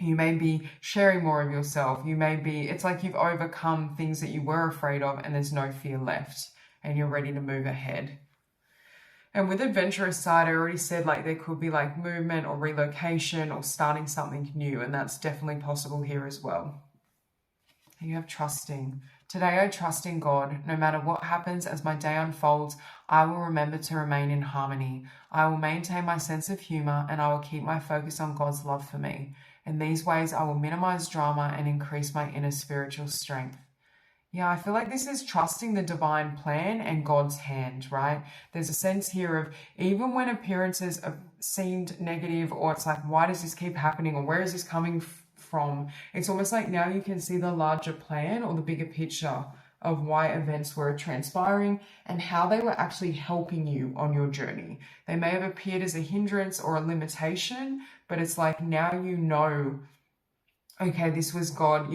you may be sharing more of yourself. It's like you've overcome things that you were afraid of and there's no fear left and you're ready to move ahead. And with adventurous side, I already said like there could be like movement or relocation or starting something new, and that's definitely possible here as well. You have trusting. Today I trust in God. No matter what happens as my day unfolds, I will remember to remain in harmony. I will maintain my sense of humor and I will keep my focus on God's love for me. In these ways, I will minimize drama and increase my inner spiritual strength. Yeah, I feel like this is trusting the divine plan and God's hand, right? There's a sense here of even when appearances have seemed negative, or it's like, why does this keep happening, or where is this coming from? It's almost like now you can see the larger plan or the bigger picture of why events were transpiring and how they were actually helping you on your journey. They may have appeared as a hindrance or a limitation, but it's like now you know, okay, this was God,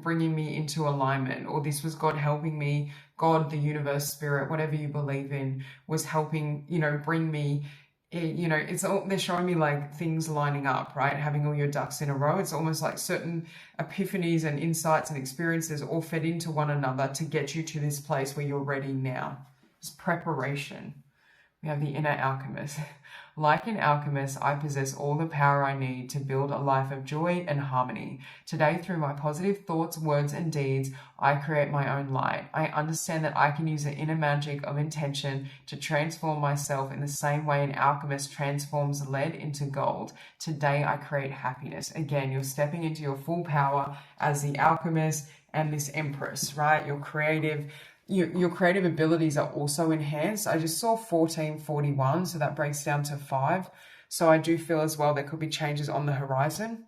bringing me into alignment, or this was God helping me God, the universe, spirit, whatever you believe in, was helping, bring me, it's all, they're showing me like things lining up, right? Having all your ducks in a row. It's almost like certain epiphanies and insights and experiences all fed into one another to get you to this place where you're ready now. It's preparation. We have the inner alchemist. Like an alchemist, I possess all the power I need to build a life of joy and harmony. Today, through my positive thoughts, words, and deeds, I create my own light. I understand that I can use the inner magic of intention to transform myself in the same way an alchemist transforms lead into gold. Today, I create happiness. Again, you're stepping into your full power as the alchemist and this empress, right? Your creative abilities are also enhanced. I just saw 1441, so that breaks down to 5. So I do feel as well there could be changes on the horizon.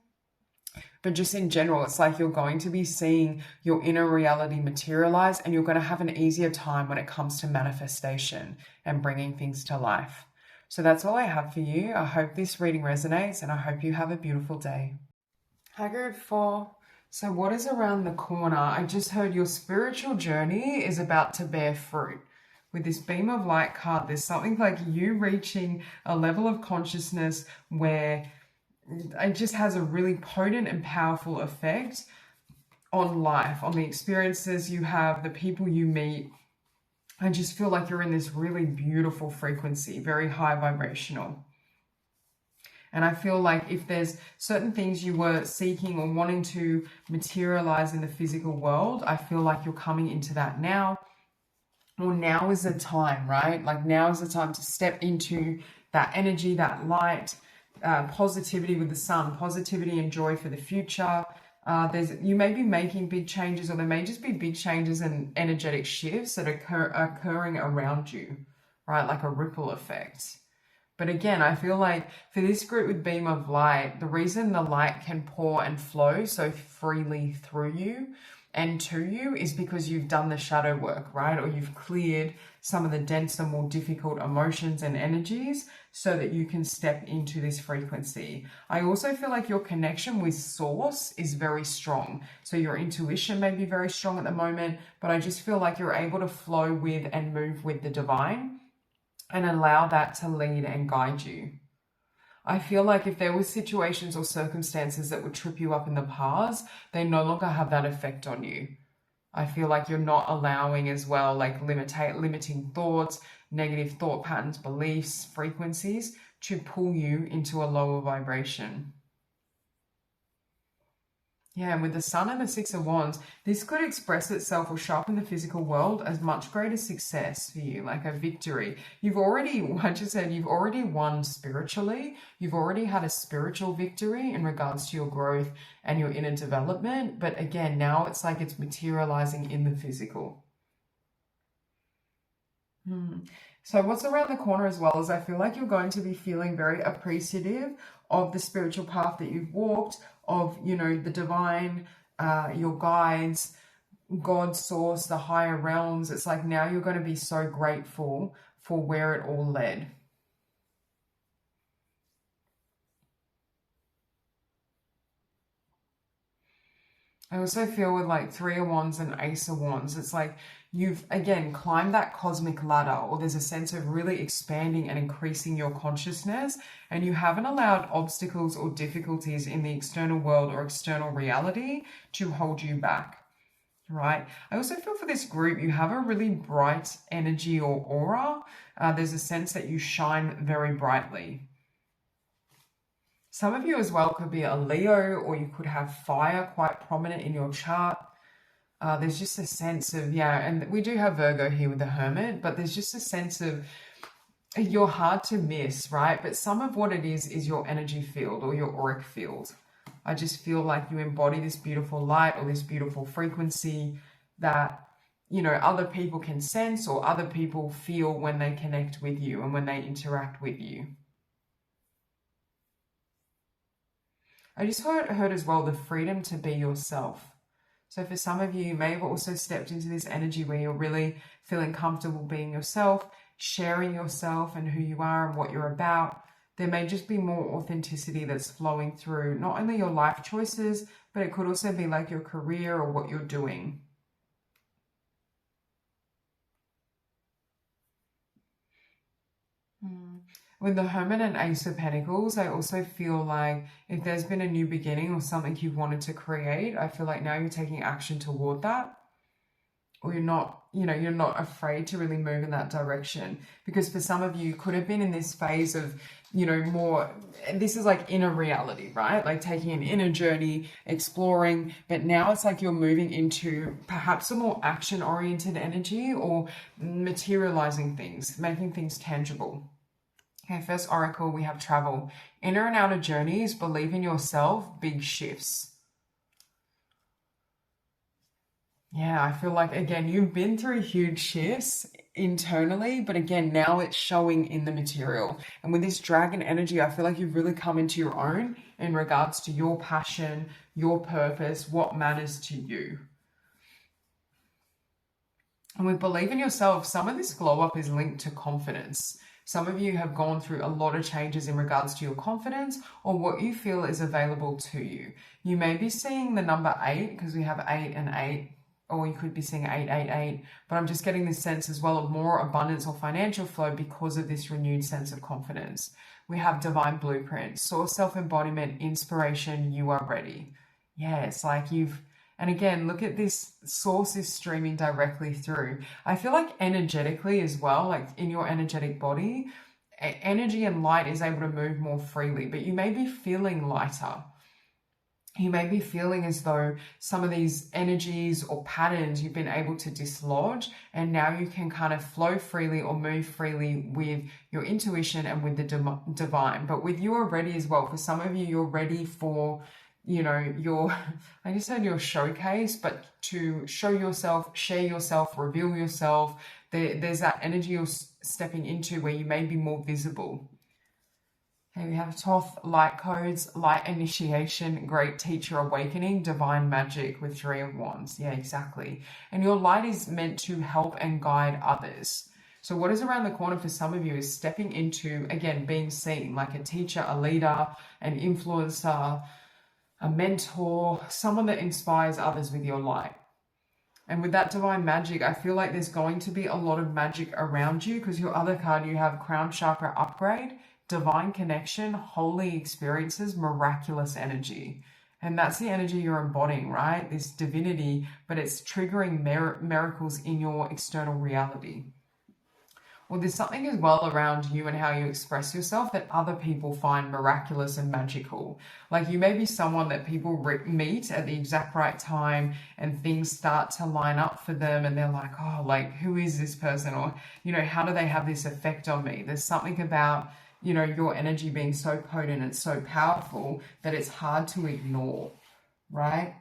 But just in general, it's like you're going to be seeing your inner reality materialize, and you're going to have an easier time when it comes to manifestation and bringing things to life. So that's all I have for you. I hope this reading resonates, and I hope you have a beautiful day. Hi, Group 4. So what is around the corner? I just heard your spiritual journey is about to bear fruit. With this beam of light card, there's something like you reaching a level of consciousness where it just has a really potent and powerful effect on life, on the experiences you have, the people you meet. I just feel like you're in this really beautiful frequency, very high vibrational. And I feel like if there's certain things you were seeking or wanting to materialize in the physical world, I feel like you're coming into that now. Or now is the time, right? Like now is the time to step into that energy, that light, positivity with the sun, positivity and joy for the future. You may be making big changes, or there may just be big changes and energetic shifts that are occurring around you, right? Like a ripple effect. But again, I feel like for this group with beam of light, the reason the light can pour and flow so freely through you and to you is because you've done the shadow work, right? Or you've cleared some of the denser, more difficult emotions and energies so that you can step into this frequency. I also feel like your connection with source is very strong. So your intuition may be very strong at the moment, but I just feel like you're able to flow with and move with the divine and allow that to lead and guide you. I feel like if there were situations or circumstances that would trip you up in the past, they no longer have that effect on you. I feel like you're not allowing as well, like limiting thoughts, negative thought patterns, beliefs, frequencies to pull you into a lower vibration. Yeah, and with the Sun and the Six of Wands, this could express itself or show up in the physical world as much greater success for you, like a victory. You've already won spiritually. You've already had a spiritual victory in regards to your growth and your inner development. But again, now it's like it's materializing in the physical. So what's around the corner as well is I feel like you're going to be feeling very appreciative of the spiritual path that you've walked, of, the divine, your guides, God's source, the higher realms. It's like now you're going to be so grateful for where it all led. I also feel with like Three of Wands and Ace of Wands, it's like you've, again, climbed that cosmic ladder, or there's a sense of really expanding and increasing your consciousness, and you haven't allowed obstacles or difficulties in the external world or external reality to hold you back, right? I also feel for this group, you have a really bright energy or aura. There's a sense that you shine very brightly. Some of you as well could be a Leo, or you could have fire quite prominent in your chart. There's just a sense of, and we do have Virgo here with the Hermit, but there's just a sense of you're hard to miss, right? But some of what it is your energy field or your auric field. I just feel like you embody this beautiful light or this beautiful frequency that, other people can sense or other people feel when they connect with you and when they interact with you. I just heard as well the freedom to be yourself. So for some of you, you may have also stepped into this energy where you're really feeling comfortable being yourself, sharing yourself and who you are and what you're about. There may just be more authenticity that's flowing through not only your life choices, but it could also be like your career or what you're doing. With the Hermit and Ace of Pentacles, I also feel like if there's been a new beginning or something you've wanted to create, I feel like now you're taking action toward that. Or you're not, you're not afraid to really move in that direction. Because for some of you could have been in this phase of, more, this is like inner reality, right? Like taking an inner journey, exploring, but now it's like you're moving into perhaps a more action-oriented energy or materializing things, making things tangible. Okay, first oracle, we have travel. Inner and outer journeys, believe in yourself, big shifts. Yeah, I feel like, again, you've been through huge shifts internally, but again, now it's showing in the material. And with this dragon energy, I feel like you've really come into your own in regards to your passion, your purpose, what matters to you. And with believe in yourself, some of this glow up is linked to confidence. Some of you have gone through a lot of changes in regards to your confidence or what you feel is available to you. You may be seeing the number 8 because we have 8 and 8. Or you could be seeing 888, but I'm just getting this sense as well of more abundance or financial flow because of this renewed sense of confidence. We have divine blueprint, source self-embodiment, inspiration, you are ready. Yeah, it's like and again, look at this, source is streaming directly through. I feel like energetically as well, like in your energetic body, energy and light is able to move more freely, but you may be feeling lighter. You may be feeling as though some of these energies or patterns you've been able to dislodge, and now you can kind of flow freely or move freely with your intuition and with the divine. But with you are ready as well. For some of you, you're ready for, your, I just said your showcase, but to show yourself, share yourself, reveal yourself. There's that energy you're stepping into where you may be more visible. Okay, we have Thoth, light codes, light initiation, great teacher awakening, divine magic with 3 of wands. Yeah, exactly. And your light is meant to help and guide others. So what is around the corner for some of you is stepping into, again, being seen like a teacher, a leader, an influencer, a mentor, someone that inspires others with your light. And with that divine magic, I feel like there's going to be a lot of magic around you because your other card, you have crown chakra upgrade, divine connection, holy experiences, miraculous energy. And that's the energy you're embodying, right? This divinity, but it's triggering miracles in your external reality. Well, there's something as well around you and how you express yourself that other people find miraculous and magical. Like you may be someone that people meet at the exact right time and things start to line up for them and they're like, oh, like who is this person? Or, how do they have this effect on me? There's something about your energy being so potent and so powerful that it's hard to ignore, right?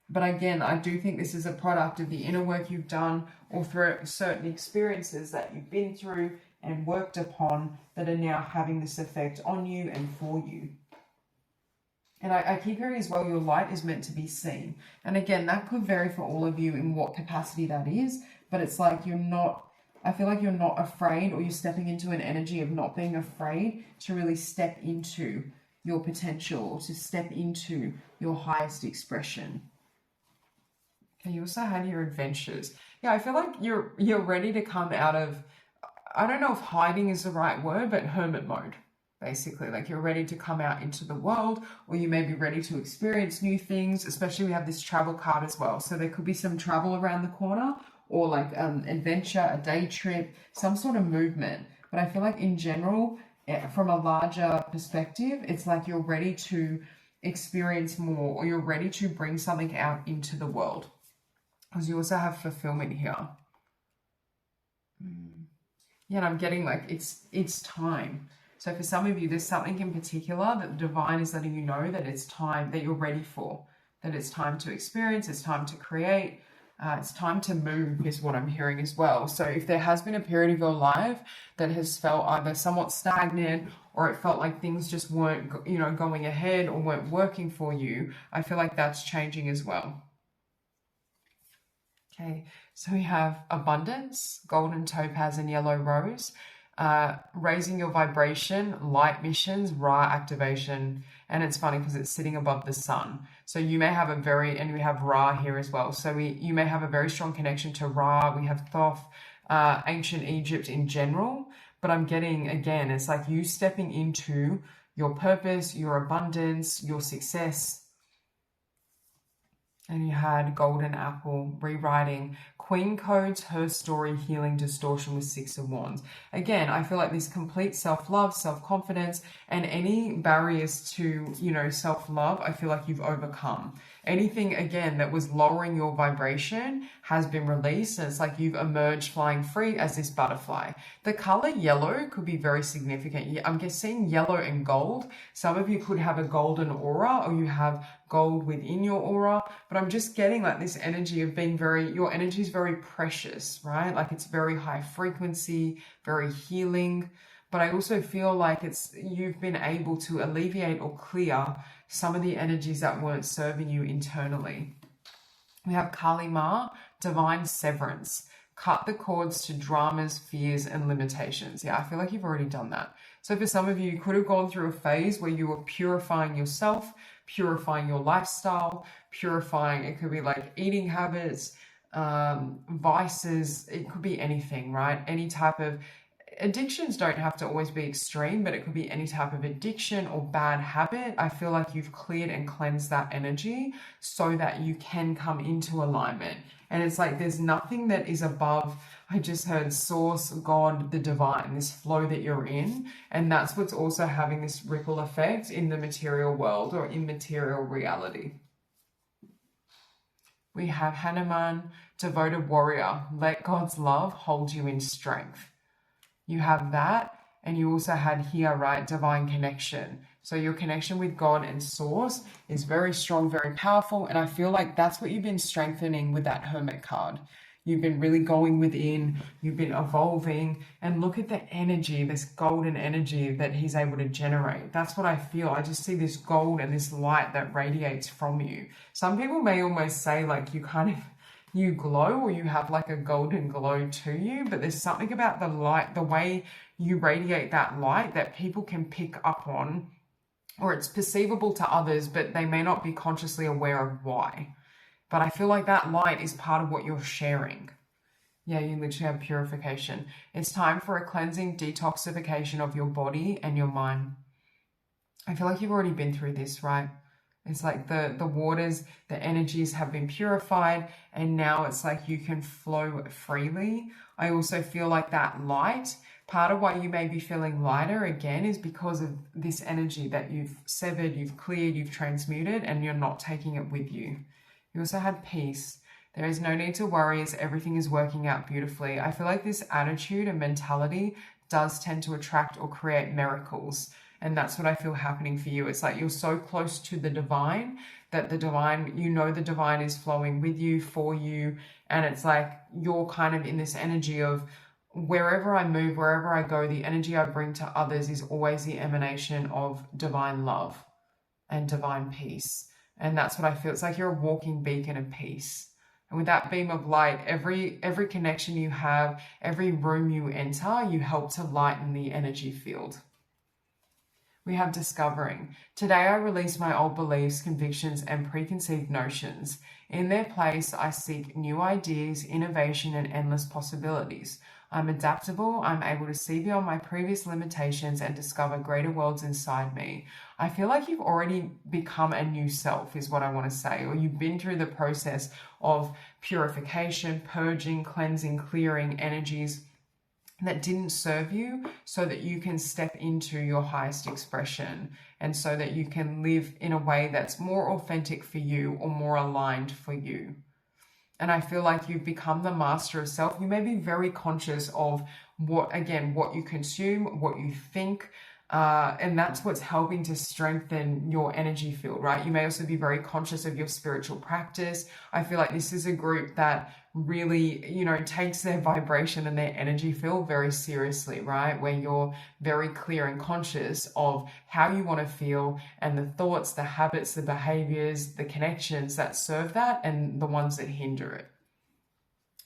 But again, I do think this is a product of the inner work you've done or through certain experiences that you've been through and worked upon that are now having this effect on you and for you. And I keep hearing as well, your light is meant to be seen. And again, that could vary for all of you in what capacity that is, but it's like I feel like you're not afraid, or you're stepping into an energy of not being afraid to really step into your potential or to step into your highest expression. Okay, you also had your adventures. Yeah, I feel like you're ready to come out of, I don't know if hiding is the right word, but hermit mode. Basically, like you're ready to come out into the world, or you may be ready to experience new things, especially we have this travel card as well. So there could be some travel around the corner, or like adventure, a day trip, some sort of movement. But I feel like in general, from a larger perspective, it's like you're ready to experience more, or you're ready to bring something out into the world. Because you also have fulfillment here. Yeah, and I'm getting like it's time. So for some of you, there's something in particular that the divine is letting you know that it's time, that you're ready for, that it's time to experience, it's time to create, it's time to move is what I'm hearing as well. So if there has been a period of your life that has felt either somewhat stagnant or it felt like things just weren't, going ahead or weren't working for you, I feel like that's changing as well. Okay, so we have abundance, golden topaz and yellow rose, raising your vibration, light missions, Ra activation, and it's funny because it's sitting above the sun. So you may have and we have Ra here as well. So you may have a very strong connection to Ra. We have Thoth, ancient Egypt in general, but I'm getting, again, it's like you stepping into your purpose, your abundance, your success. And you had Golden Apple, rewriting. Queen codes her story, healing distortion with Six of Wands. Again, I feel like this complete self-love, self-confidence, and any barriers to, self-love, I feel like you've overcome. Anything, again, that was lowering your vibration has been released, and it's like you've emerged flying free as this butterfly. The color yellow could be very significant. I'm seeing yellow and gold. Some of you could have a golden aura, or you have gold within your aura, but I'm just getting like this energy of being your energy is very precious, right? Like it's very high frequency, very healing. But I also feel like you've been able to alleviate or clear some of the energies that weren't serving you internally. We have Kali Ma, divine severance. Cut the cords to dramas, fears, and limitations. Yeah, I feel like you've already done that. So for some of you, you could have gone through a phase where you were purifying yourself, purifying your lifestyle, purifying, it could be like eating habits, vices, it could be anything, right? Any type of addictions don't have to always be extreme, but it could be any type of addiction or bad habit. I feel like you've cleared and cleansed that energy so that you can come into alignment. And it's like there's nothing that is above. I just heard source, God, the divine, this flow that you're in. And that's what's also having this ripple effect in the material world or immaterial reality. We have Hanuman, devoted warrior. Let God's love hold you in strength. You have that, and you also had here, right, divine connection. So your connection with God and source is very strong, very powerful, and I feel like that's what you've been strengthening with that Hermit card. You've been really going within, you've been evolving, and look at the energy, this golden energy that he's able to generate. That's what I feel. I just see this gold and this light that radiates from you. Some people may almost say like you glow, or you have like a golden glow to you, but there's something about the light, the way you radiate that light that people can pick up on, or it's perceivable to others, but they may not be consciously aware of why. But I feel like that light is part of what you're sharing. Yeah, you literally have purification. It's time for a cleansing, detoxification of your body and your mind. I feel like you've already been through this, right? It's like the waters, the energies have been purified, and now it's like you can flow freely. I also feel like that light, part of why you may be feeling lighter again is because of this energy that you've severed, you've cleared, you've transmuted, and you're not taking it with you. You also had peace. There is no need to worry as everything is working out beautifully. I feel like this attitude and mentality does tend to attract or create miracles. And that's what I feel happening for you. It's like you're so close to the divine that the divine, the divine is flowing with you, for you. And it's like you're kind of in this energy of wherever I move, wherever I go, the energy I bring to others is always the emanation of divine love and divine peace. And that's what I feel. It's like you're a walking beacon of peace. And with that beam of light, every connection you have, every room you enter, you help to lighten the energy field. We have discovering. Today I release my old beliefs, convictions, and preconceived notions. In their place, I seek new ideas, innovation, and endless possibilities. I'm adaptable. I'm able to see beyond my previous limitations and discover greater worlds inside me. I feel like you've already become a new self, is what I want to say, or you've been through the process of purification, purging, cleansing, clearing energies that didn't serve you, so that you can step into your highest expression and so that you can live in a way that's more authentic for you or more aligned for you. And I feel like you've become the master of self. You may be very conscious of what you consume, what you think, and that's what's helping to strengthen your energy field, right? You may also be very conscious of your spiritual practice. I feel like this is a group that really, takes their vibration and their energy field very seriously, right? Where you're very clear and conscious of how you want to feel and the thoughts, the habits, the behaviors, the connections that serve that and the ones that hinder it.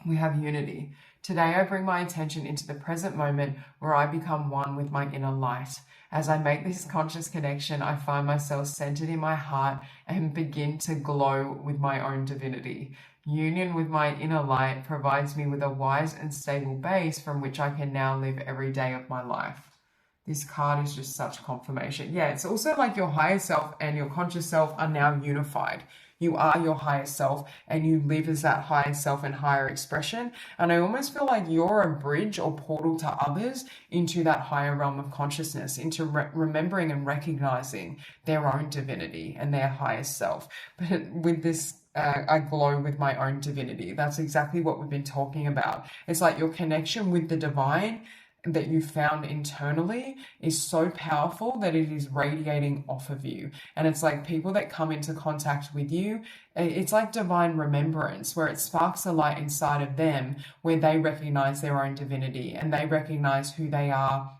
We have unity. Today, I bring my attention into the present moment where I become one with my inner light. As I make this conscious connection, I find myself centered in my heart and begin to glow with my own divinity. Union with my inner light provides me with a wise and stable base from which I can now live every day of my life. This card is just such confirmation. Yeah, it's also like your higher self and your conscious self are now unified. You are your higher self and you live as that higher self and higher expression. And I almost feel like you're a bridge or portal to others into that higher realm of consciousness, into remembering and recognizing their own divinity and their higher self. But with this, I glow with my own divinity. That's exactly what we've been talking about. It's like your connection with the divine that you found internally is so powerful that it is radiating off of you. And it's like people that come into contact with you, it's like divine remembrance, where it sparks a light inside of them where they recognize their own divinity and they recognize who they are,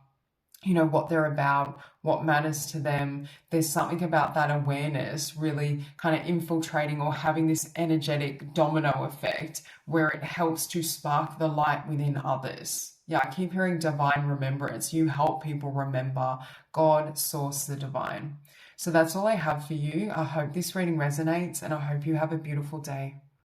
you know, what they're about, what matters to them. There's something about that awareness really kind of infiltrating or having this energetic domino effect where it helps to spark the light within others. Yeah, I keep hearing divine remembrance. You help people remember God, source, the divine. So that's all I have for you. I hope this reading resonates and I hope you have a beautiful day.